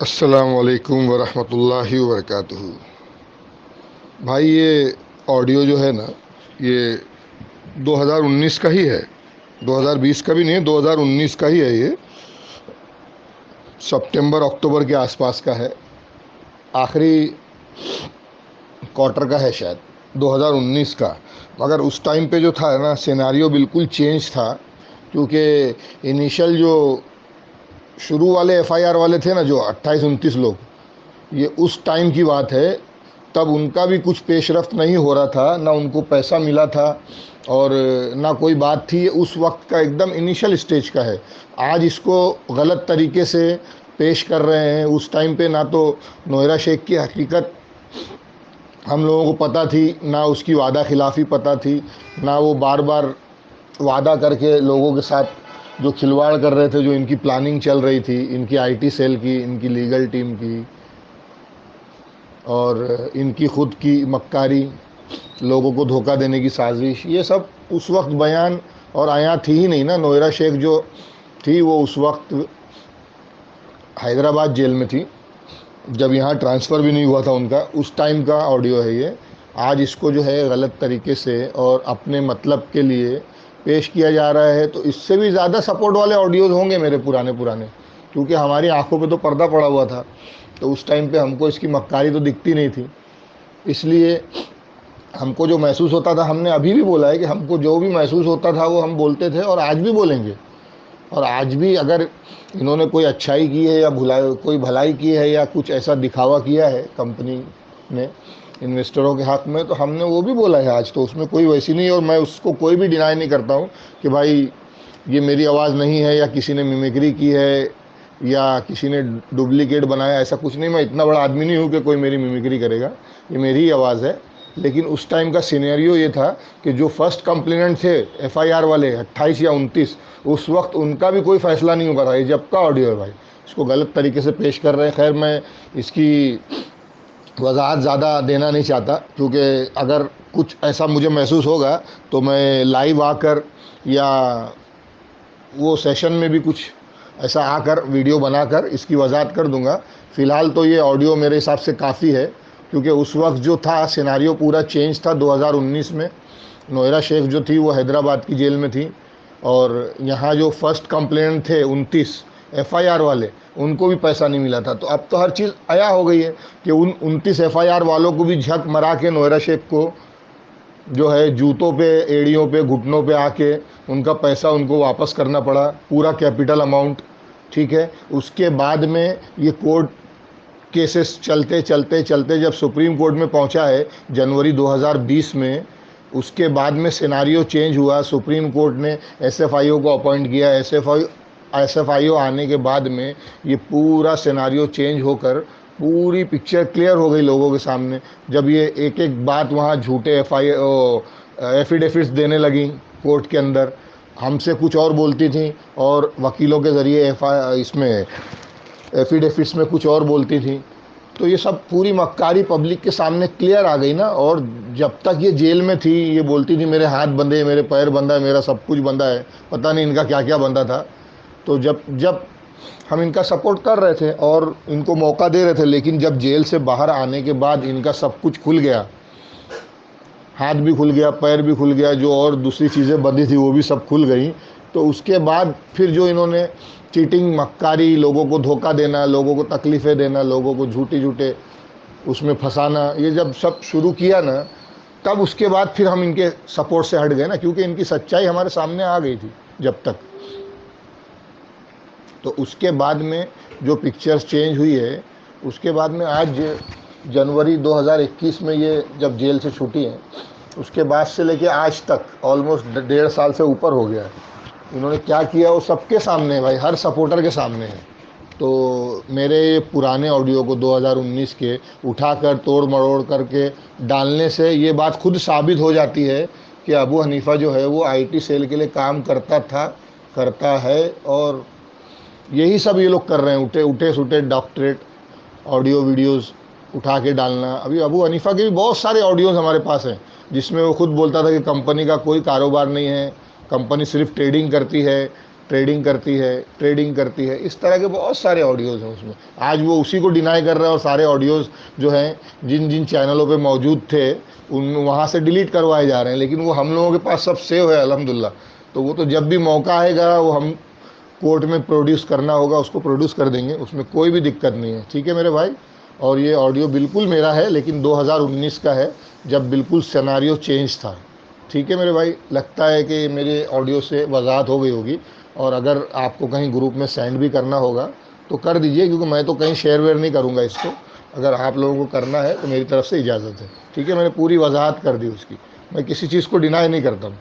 अस्सलाम वालेकुम वरहमतुल्लाहि वबरकातुहू। भाई ये ऑडियो जो है ना, ये 2019 का ही है। 2020 का भी नहीं है, 2019 का ही है। ये सितंबर अक्टूबर के आसपास का है। आखिरी क्वार्टर का है शायद, 2019 का। मगर उस टाइम पे जो था ना, सिनेरियो बिल्कुल चेंज था। क्योंकि इनिशियल जो शुरू वाले एफआईआर वाले थे ना, जो 28-29 लोग, ये उस टाइम की बात है। तब उनका भी कुछ पेशरफ्त नहीं हो रहा था, ना उनको पैसा मिला था और ना कोई बात थी। उस वक्त का एकदम इनिशियल स्टेज का है। आज इसको गलत तरीके से पेश कर रहे हैं। उस टाइम पे ना तो नोएरा शेख की हकीकत हम लोगों को पता थी, ना उसकी वादा खिलाफ़ी पता थी, ना वो बार बार वादा करके लोगों के साथ जो खिलवाड़ कर रहे थे, जो इनकी प्लानिंग चल रही थी, इनकी आईटी सेल की, इनकी लीगल टीम की और इनकी खुद की मक्कारी, लोगों को धोखा देने की साजिश, ये सब उस वक्त बयान और आया थी ही नहीं ना। नोएरा शेख जो थी वो उस वक्त हैदराबाद जेल में थी, जब यहाँ ट्रांसफ़र भी नहीं हुआ था उनका। उस टाइम का ऑडियो है ये। आज इसको जो है गलत तरीके से और अपने मतलब के लिए पेश किया जा रहा है। तो इससे भी ज़्यादा सपोर्ट वाले ऑडियोज़ होंगे मेरे पुराने पुराने, क्योंकि हमारी आंखों पे तो पर्दा पड़ा हुआ था। तो उस टाइम पे हमको इसकी मक्कारी तो दिखती नहीं थी। इसलिए हमको जो महसूस होता था, हमने अभी भी बोला है कि हमको जो भी महसूस होता था वो हम बोलते थे और आज भी बोलेंगे। और आज भी अगर इन्होंने कोई अच्छाई की है या कोई भलाई की है या कुछ ऐसा दिखावा किया है कंपनी ने इन्वेस्टरों के हाथ में, तो हमने वो भी बोला है आज। तो उसमें कोई वैसी नहीं, और मैं उसको कोई भी डिनाई नहीं करता हूँ कि भाई ये मेरी आवाज़ नहीं है या किसी ने मिमिक्री की है या किसी ने डुप्लीकेट बनाया, ऐसा कुछ नहीं। मैं इतना बड़ा आदमी नहीं हूँ कि कोई मेरी मिमिक्री करेगा। ये मेरी ही आवाज़ है। लेकिन उस टाइम का सिनेरियो ये था कि जो फर्स्ट कंप्लेनेंट थे एफआईआर वाले 28 या 29, उस वक्त उनका भी कोई फ़ैसला नहीं हुआ था। ये जब का ऑडियो है भाई, इसको गलत तरीके से पेश कर रहे हैं। खैर, मैं इसकी वजाहत ज़्यादा देना नहीं चाहता, क्योंकि अगर कुछ ऐसा मुझे महसूस होगा तो मैं लाइव आकर या वो सेशन में भी कुछ ऐसा आकर वीडियो बनाकर इसकी वजाहत कर दूंगा। फ़िलहाल तो ये ऑडियो मेरे हिसाब से काफ़ी है, क्योंकि उस वक्त जो था सिनारियो पूरा चेंज था। 2019 में नोएरा शेख जो थी वो हैदराबाद की जेल में थी, और यहाँ जो फर्स्ट कंप्लेंट थे 29 एफआईआर वाले, उनको भी पैसा नहीं मिला था। तो अब तो हर चीज़ आया हो गई है कि उन 29 एफआईआर वालों को भी झक मरा के नोएरा शेख को जो है जूतों पे, एड़ियों पे, घुटनों पे आके उनका पैसा उनको वापस करना पड़ा, पूरा कैपिटल अमाउंट। ठीक है, उसके बाद में ये कोर्ट केसेस चलते चलते चलते जब सुप्रीम कोर्ट में पहुंचा है जनवरी 2020 में, उसके बाद में सिनारियो चेंज हुआ। सुप्रीम कोर्ट ने एसएफआईओ को अपॉइंट किया। एसएफआईओ आने के बाद में ये पूरा सिनारियो चेंज होकर पूरी पिक्चर क्लियर हो गई लोगों के सामने। जब ये एक एक बात वहाँ झूठे एफिडेविट्स देने लगी कोर्ट के अंदर, हमसे कुछ और बोलती थी और वकीलों के ज़रिए इसमें एफिडेविट्स में कुछ और बोलती थी। तो ये सब पूरी मक्कारी पब्लिक के सामने क्लियर आ गई ना। और जब तक ये जेल में थी, ये बोलती थी मेरे हाथ बंधे, मेरे पैर बंधा है, मेरा सब कुछ बंधा है, पता नहीं इनका क्या क्या बंधा था। तो जब जब हम इनका सपोर्ट कर रहे थे और इनको मौका दे रहे थे, लेकिन जब जेल से बाहर आने के बाद इनका सब कुछ खुल गया, हाथ भी खुल गया, पैर भी खुल गया, जो और दूसरी चीज़ें बंधी थी वो भी सब खुल गई। तो उसके बाद फिर जो इन्होंने चीटिंग, मक्कारी, लोगों को धोखा देना, लोगों को तकलीफ़ें देना, लोगों को झूठे झूठे उसमें फंसाना, ये जब सब शुरू किया ना, तब उसके बाद फिर हम इनके सपोर्ट से हट गए ना, क्योंकि इनकी सच्चाई हमारे सामने आ गई थी जब तक। तो उसके बाद में जो पिक्चर्स चेंज हुई है, उसके बाद में आज जनवरी 2021 में ये जब जेल से छूटी हैं, उसके बाद से लेके आज तक ऑलमोस्ट 1.5 साल से ऊपर हो गया है। इन्होंने क्या किया वो सबके सामने है भाई, हर सपोर्टर के सामने है। तो मेरे पुराने ऑडियो को 2019 के उठाकर तोड़ मरोड़ करके डालने से ये बात खुद साबित हो जाती है कि अबू हनीफ़ा जो है वो आईटी सेल के लिए काम करता था, करता है, और यही सब ये लोग कर रहे हैं। उठे सुटे डॉक्टरेट ऑडियो वीडियोस उठा के डालना। अभी अबू हनीफ़ा के भी बहुत सारे ऑडियोज़ हमारे पास हैं, जिसमें वो खुद बोलता था कि कंपनी का कोई कारोबार नहीं है, कंपनी सिर्फ ट्रेडिंग करती है, ट्रेडिंग करती है, इस तरह के बहुत सारे ऑडियोज़ हैं उसमें। आज वो उसी को डिनाई कर रहा है और सारे ऑडियोज़ जो हैं जिन जिन चैनलों पे मौजूद थे उन वहाँ से डिलीट करवाए जा रहे हैं, लेकिन वो हम लोगों के पास सब सेव है अल्हम्दुलिल्लाह। तो वो तो जब भी मौका आएगा वो हम कोर्ट में प्रोड्यूस करना होगा उसको प्रोड्यूस कर देंगे, उसमें कोई भी दिक्कत नहीं है। ठीक है मेरे भाई। और ये ऑडियो बिल्कुल मेरा है, लेकिन 2019 का है, जब बिल्कुल सिनेरियो चेंज था। ठीक है मेरे भाई। लगता है कि मेरे ऑडियो से वजाहत हो गई होगी, और अगर आपको कहीं ग्रुप में सेंड भी करना होगा तो कर दीजिए, क्योंकि मैं तो कहीं शेयर वेयर नहीं करूँगा इसको। अगर आप लोगों को करना है तो मेरी तरफ से इजाज़त है। ठीक है, मैंने पूरी वजाहत कर दी उसकी, मैं किसी चीज़ को डिनाई नहीं करता हूँ।